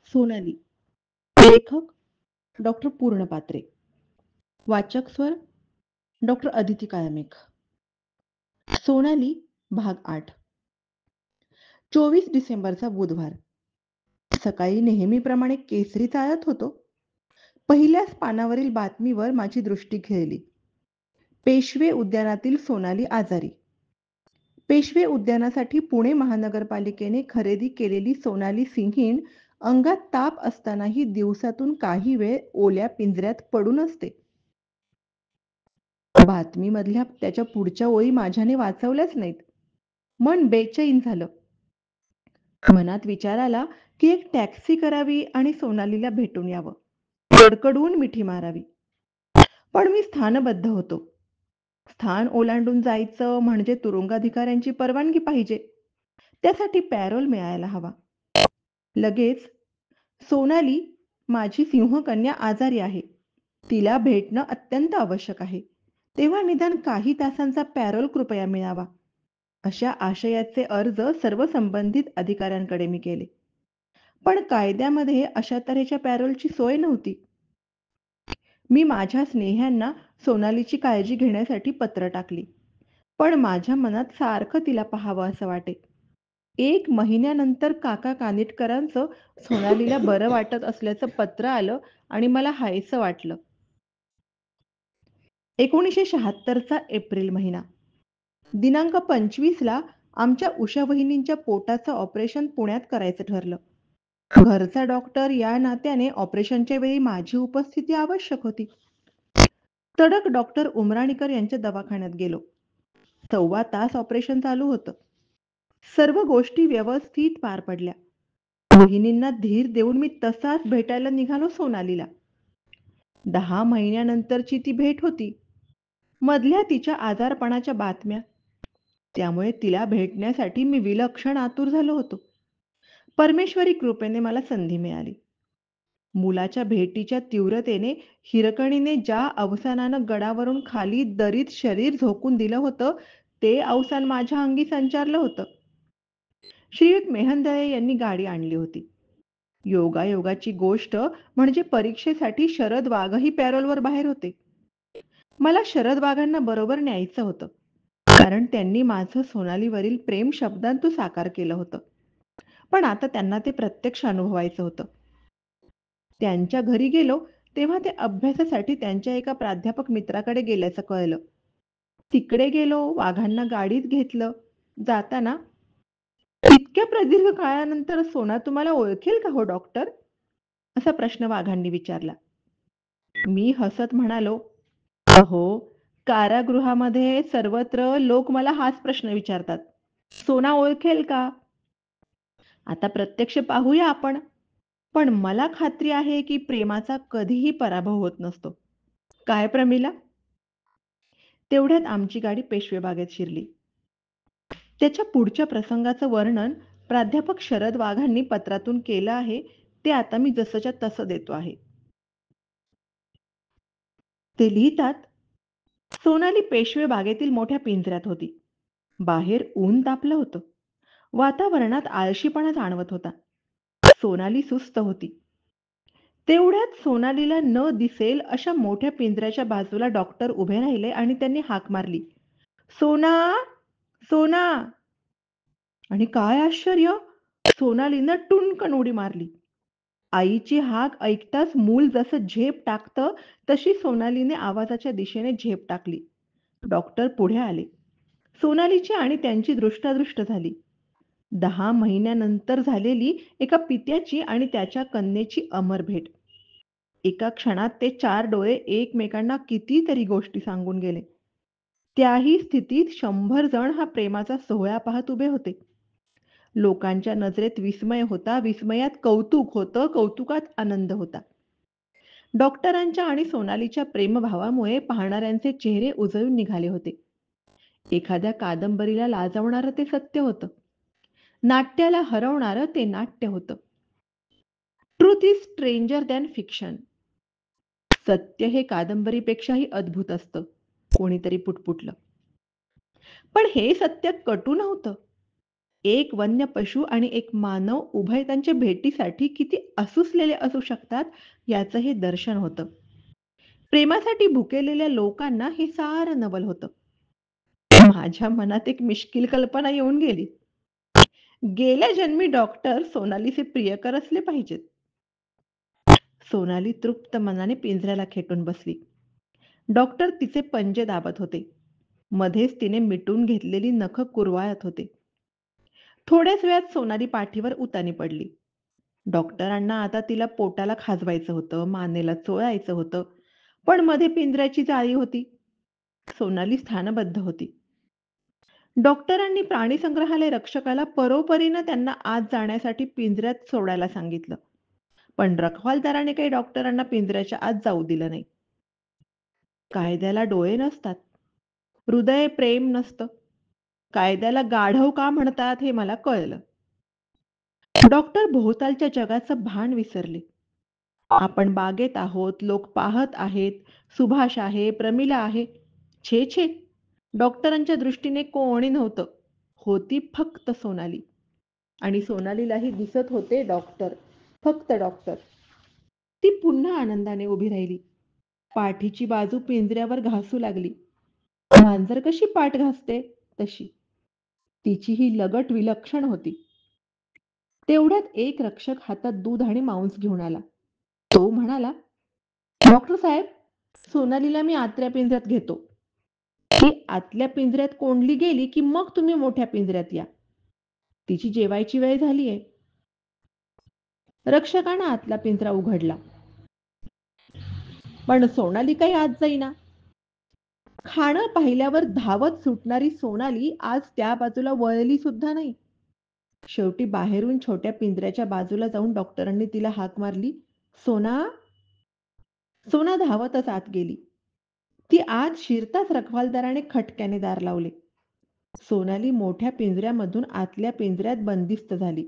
सोनाली. लेखक डॉक्टर पूर्ण पात्रे. वाचक स्वर डॉक्टर अदिती कायमेघ. सोनाली भाग 8. 24 डिसेंबरचा बुधवार. सकाळी नेहमीप्रमाणे केसरी चाळत होतो. पहिल्याच पानावरील बातमीवर माझी दृष्टी खेळली. पेशवे उद्यानातील सोनाली आजारी. पेशवे उद्यानासाठी पुणे महानगरपालिकेने खरेदी केलेली सोनाली सिंहीण अंगात ताप असतानाही दिवसातून काही वेळ ओल्या पिंजऱ्यात पडून असते. बातमीमधल्या त्याच्या पुढच्या ओळी माझ्याने वाचवल्याच नाहीत. मन बेचैन झालं. मनात विचार आला की एक टॅक्सी करावी आणि सोनालीला भेटून यावं. कडकडून मिठी मारावी. पण मी स्थानबद्ध होतो. स्थान ओलांडून जायचं म्हणजे तुरुंगाधिकाऱ्यांची परवानगी पाहिजे. त्यासाठी पॅरोल मिळायला हवा. लगेच, सोनाली माझी सिंहकन्या आजारी आहे. तिला भेटणं अत्यंत आवश्यक आहे. तेव्हा निदान काही तासांचा पॅरोल कृपया मिळावा. अशा आशयाचे अर्ज सर्व संबंधित अधिकाऱ्यांकडे मी केले. पण कायद्यामध्ये अशा तऱ्हेच्या पॅरोलची सोय नव्हती. मी माझ्या स्नेह्यांना सोनालीची काळजी घेण्यासाठी पत्र टाकली. पण माझ्या मनात सारखं तिला पाहावं असं वाटे. 1 महिन्यानंतर काका कानिटकरांचं सोनालीला बरं वाटत असल्याचं पत्र आलं आणि मला हायसं वाटलं. 1976चा एप्रिल महिना. दिनांक 25ला आमच्या उषा वहिनींच्या पोटाचं ऑपरेशन पुण्यात करायचं ठरलं. घरचा डॉक्टर या नात्याने ऑपरेशनच्या वेळी माझी उपस्थिती आवश्यक होती. तडक डॉक्टर उमराणीकर यांच्या दवाखान्यात गेलो. 1.25 तास ऑपरेशन चालू होतं. सर्व गोष्टी व्यवस्थित पार पडल्या. वहिनींना धीर देऊन मी तसाच भेटायला निघालो सोनालीला. 10 महिन्यानंतरची ती भेट होती. मधल्या तिच्या आजारपणाच्या बातम्या. त्यामुळे तिला भेटण्यासाठी मी विलक्षण आतुर झालो होतो. परमेश्वरी कृपेने मला संधी मिळाली. मुलाच्या भेटीच्या तीव्रतेने हिरकणीने ज्या अवसानानं गडावरून खाली दरीत शरीर झोकून दिलं होतं, ते अवसान माझ्या अंगी संचारलं होतं. श्रीयुत मेहंदळे यांनी गाडी आणली होती. योगायोगाची गोष्ट म्हणजे परीक्षेसाठी शरद वाघही पॅरोलवर बाहेर होते. मला शरद वाघांना बरोबर न्यायचं होतं, कारण त्यांनी माझं सोनालीवरील प्रेम शब्दांतून साकार केलं होतं. पण आता त्यांना ते प्रत्यक्ष अनुभवायचं होतं. त्यांच्या घरी गेलो तेव्हा ते अभ्यासासाठी त्यांच्या एका प्राध्यापक मित्राकडे गेल्याचं कळलं. तिकडे गेलो, वाघांना गाडीत घेतलं. जाताना, इतक्या प्रदीर्घ काळानंतर सोना तुम्हाला ओळखेल का हो डॉक्टर? असा प्रश्न वाघांनी विचारला. मी हसत म्हणालो, अहो, कारागृहामध्ये सर्वत्र लोक मला हाच प्रश्न विचारतात. सोना ओळखेल का? आता प्रत्यक्ष पाहूया आपण. पण मला खात्री आहे की प्रेमाचा कधीही पराभव होत नसतो. काय प्रमिला? तेवढ्यात आमची गाडी पेशवे बागेत शिरली. त्याच्या पुढच्या प्रसंगाचं वर्णन प्राध्यापक शरद वाघांनी पत्रातून केलं आहे, ते आता मी जसंच्या तसं देतो आहे. ते लिहितात, सोनाली पेशवे बागेतील मोठ्या पिंजऱ्यात होती. बाहेर ऊन तापलं होतं. वातावरणात आळशीपणा जाणवत होता. सोनाली सुस्त होती. तेवढ्यात सोनालीला न दिसेल अशा मोठ्या पिंजऱ्याच्या बाजूला डॉक्टर उभे राहिले आणि त्यांनी हाक मारली, सोना, सोना. आणि काय आश्चर्य, सोनालीनं टुणकन उडी मारली. आईची हाक ऐकताच मूल जसं झेप टाकतं तशी सोनालीने आवाजाच्या दिशेने झेप टाकली. डॉक्टर पुढे आले. सोनालीची आणि त्यांची दृष्टादृष्ट झाली. 10 महिन्यानंतर झालेली एका पित्याची आणि त्याच्या कन्येची अमर भेट. एका क्षणात ते 4 डोळे एकमेकांना कितीतरी गोष्टी सांगून गेले. त्याही स्थितीत 100 जण हा प्रेमाचा सोहळा पाहत उभे होते. लोकांच्या नजरेत विस्मय होता, विस्मयात कौतुक होतं, कौतुकात आनंद होता. डॉक्टरांच्या आणि सोनालीच्या प्रेमभावामुळे पाहणाऱ्यांचे चेहरे उजळून निघाले होते. एखाद्या कादंबरीला लाजवणारं ते सत्य होतं. नाट्याला हरवणारं ते नाट्य होतं. Truth is stranger than fiction. सत्य हे कादंबरीपेक्षाही अद्भुत असतं, कोणीतरी पुटपुटलं. पण हे सत्य कटू नव्हतं. एक वन्य पशु आणि एक मानव उभय त्यांच्या भेटीसाठी किती असुसलेले असू शकतात याचं हे दर्शन होतं. प्रेमासाठी भुकेलेल्या लोकांना हे सारं नवल होतं. माझ्या मनात एक मिश्किल कल्पना येऊन गेली. गेल्या जन्मी डॉक्टर सोनालीचे प्रियकर असले पाहिजेत. सोनाली तृप्त मनाने पिंजऱ्याला खेटून बसली. डॉक्टर तिचे पंजे दाबत होते. मध्येच तिने मिटून घेतलेली नखं कुरवाळत होते. थोड्याच वेळात सोनाली पाठीवर उतानी पडली. डॉक्टरांना आता तिला पोटाला खाजवायचं होतं, मानेला चोळायचं होतं. पण मध्ये पिंजऱ्याची जाळी होती. सोनाली स्थानबद्ध होती. डॉक्टरांनी प्राणीसंग्रहालय रक्षकाला परोपरीनं त्यांना आत जाण्यासाठी पिंजऱ्यात सोडायला सांगितलं. पण रखवालदाराने काही डॉक्टरांना पिंजऱ्याच्या आत जाऊ दिलं नाही. कायद्याला डोळे नसतात. हृदय प्रेम नसतं. कायद्याला गाढव का म्हणतात हे मला कळलं. डॉक्टर भोवतालच्या जगाचं भान विसरले. आपण बागेत आहोत, लोक पाहत आहेत, सुभाष आहे, प्रमिला आहे. छे छे, डॉक्टरांच्या दृष्टीने कोणी नव्हतं. होती फक्त सोनाली. आणि सोनालीलाही दिसत होते डॉक्टर. फक्त डॉक्टर. ती पुन्हा आनंदाने उभी राहिली. पाठीची बाजू पिंजऱ्यावर घासू लागली. मांजर कशी पाठ घासते तशी. तिची ही लगट विलक्षण होती. तेवढ्यात एक रक्षक हातात दूध आणि मांस घेऊन आला. तो म्हणाला, डॉक्टर साहेब, सोनालीला मी आतल्या पिंजऱ्यात घेतो. ती आतल्या पिंजऱ्यात कोंडली गेली की मग तुम्ही मोठ्या पिंजऱ्यात या. तिची जेवायची वेळ झालीये. रक्षकानं आतला पिंजरा उघडला. पण सोनाली काही आत जाईना. खाणं पाहिल्यावर धावत सुटणारी सोनाली आज त्या बाजूला वळली सुद्धा नाही. शेवटी बाहेरून छोट्या पिंजऱ्याच्या बाजूला जाऊन डॉक्टरांनी तिला हाक मारली, सोना. सोना धावतच आत गेली. ती आत शिरताच रखवालदाराने खटक्याने दार लावले. सोनाली मोठ्या पिंजऱ्यामधून आतल्या पिंजऱ्यात बंदिस्त झाली.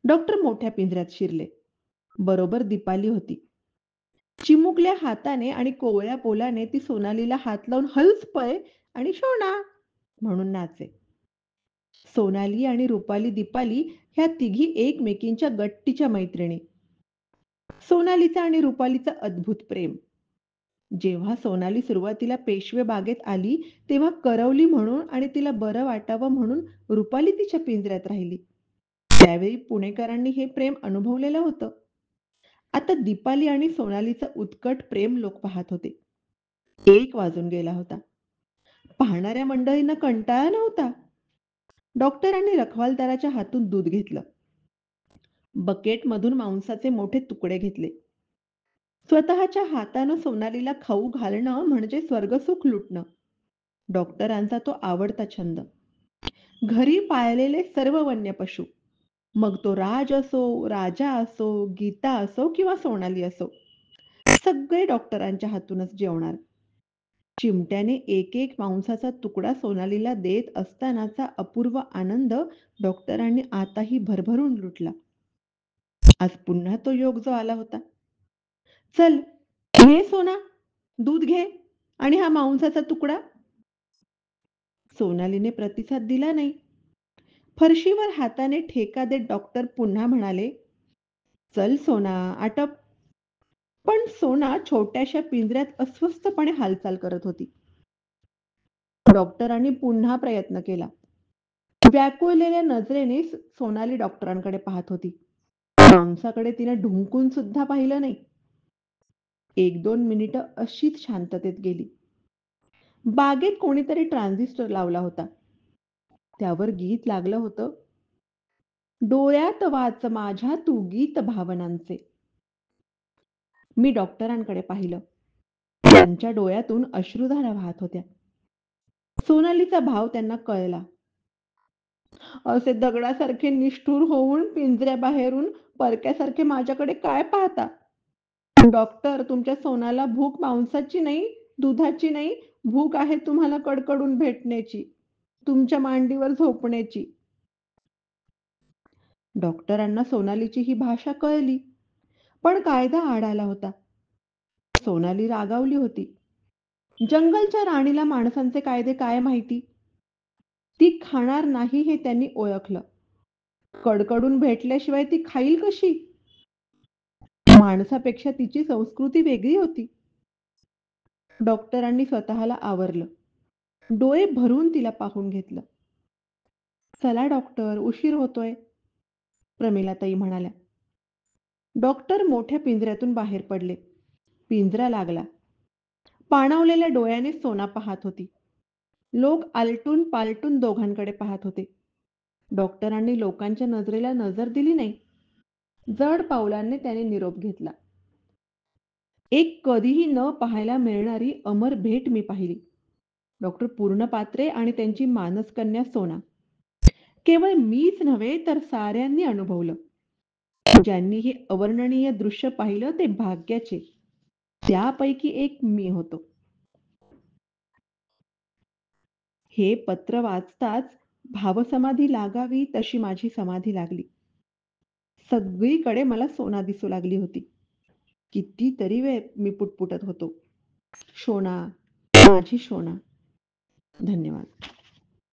डॉक्टर मोठ्या पिंजऱ्यात शिरले. बरोबर दीपाली होती. चिमुकल्या हाताने आणि कोवळ्या पोलाने ती सोनालीला हात लावून हळूच पळ आणि शोना म्हणून नाचे. सोनाली आणि रुपाली दीपाली ह्या तिघी एकमेकींच्या गट्टीच्या मैत्रिणी. सोनालीचं आणि रुपालीचं अद्भुत प्रेम. जेव्हा सोनाली सुरुवातीला पेशवे बागेत आली तेव्हा करवली म्हणून आणि तिला बरं वाटावं म्हणून रुपाली तिच्या पिंजऱ्यात राहिली. त्यावेळी पुणेकरांनी हे प्रेम अनुभवलेलं होतं. आता दीपाली आणि सोनालीचं उत्कट प्रेम लोक पाहत होते. 1 वाजून गेला होता. पाहणाऱ्या मंडळींना कंटाळा नव्हता. डॉक्टरांनी रखवालदाराच्या हातून दूध घेतलं. बकेटमधून मांसाचे मोठे तुकडे घेतले. स्वतःच्या हातानं सोनालीला खाऊ घालणं म्हणजे स्वर्गसुख लुटणं. डॉक्टरांचा तो आवडता छंद. घरी पाळलेले सर्व वन्य पशु, मग तो राज असो, राजा असो, गीता असो किंवा सोनाली असो, सगळे डॉक्टरांच्या हातूनच जेवणार. चिमट्याने एक एक मांसाचा तुकडा सोनालीला देत असतानाचा अपूर्व आनंद डॉक्टरांनी आताही भरभरून लुटला. आज पुन्हा तो योग जो आला होता. चल, घे सोना, दूध घे आणि हा मांसाचा तुकडा. सोनालीने प्रतिसाद दिला नाही. फरशीवर हाताने ठेका देत डॉक्टर पुन्हा म्हणाले, चल सोना, आटप. पण सोना छोट्याशा पिंजऱ्यात अस्वस्थपणे हालचाल करत होती. डॉक्टरांनी पुन्हा प्रयत्न केला. व्याकुळलेल्या नजरेने सोनाली डॉक्टरांकडे पाहत होती. मांसाकडे तिने ढुंकून सुद्धा पाहिलं नाही. 1-2 मिनिटं अशीच शांततेत गेली. बागेत कोणीतरी ट्रान्झिस्टर लावला होता. त्यावर गीत लागलं होतं, डोळ्यात वाच माझ्या तू गीत भावनांचे. मी डॉक्टरांकडे पाहिलं. त्यांच्या डोळ्यातून अश्रुधारा वाहत होत्या. सोनालीचा भाव त्यांना कळला. असे दगडासारखे निष्ठुर होऊन पिंजऱ्याबाहेरून परक्यासारखे माझ्याकडे काय पाहता? डॉक्टर, तुमच्या सोनाला भूक मांसाची नाही, दुधाची नाही, भूक आहे तुम्हाला कडकडून भेटण्याची, तुमच्या मांडीवर झोपण्याची. डॉक्टरांना सोनालीची ही भाषा कळली, पण कायदा आड आला होता. सोनाली रागावली होती. जंगलच्या राणीला माणसांचे कायदे काय माहिती? ती खाणार नाही हे त्यांनी ओळखलं. कडकडून भेटल्याशिवाय ती खाईल कशी? माणसापेक्षा तिची संस्कृती वेगळी होती. डॉक्टरांनी स्वतःला आवरलं. डोळे भरून तिला पाहून घेतलं. "चला डॉक्टर, उशीर होतोय," प्रमिलाताई म्हणाल्या. डॉक्टर मोठ्या पिंजऱ्यातून बाहेर पडले. पिंजरा लागला. पाणावलेल्या डोळ्याने सोना पाहत होती. लोक आलटून-पालटून दोघांकडे पाहत होते. डॉक्टरांनी लोकांच्या नजरेला नजर दिली नाही. जड पावलांनी त्याने निरोप घेतला. एक कधीही न पाहायला मिळणारी अमर भेट मी पाहिली. डॉक्टर पूर्णपात्रे आणि त्यांची मानसकन्या सोना. केवळ मीच नव्हे तर साऱ्यांनी अनुभवलं. ज्यांनी हे अवर्णनीय दृश्य पाहिलं ते भाग्याचे. त्यापैकी एक मी होतो. हे पत्र वाचताच भावसमाधी लागावी तशी माझी समाधी लागली. सगळीकडे मला सोना दिसू लागली होती. कितीतरी वेळ मी पुटपुटत होतो. शोना, माझी शोना. धन्यवाद.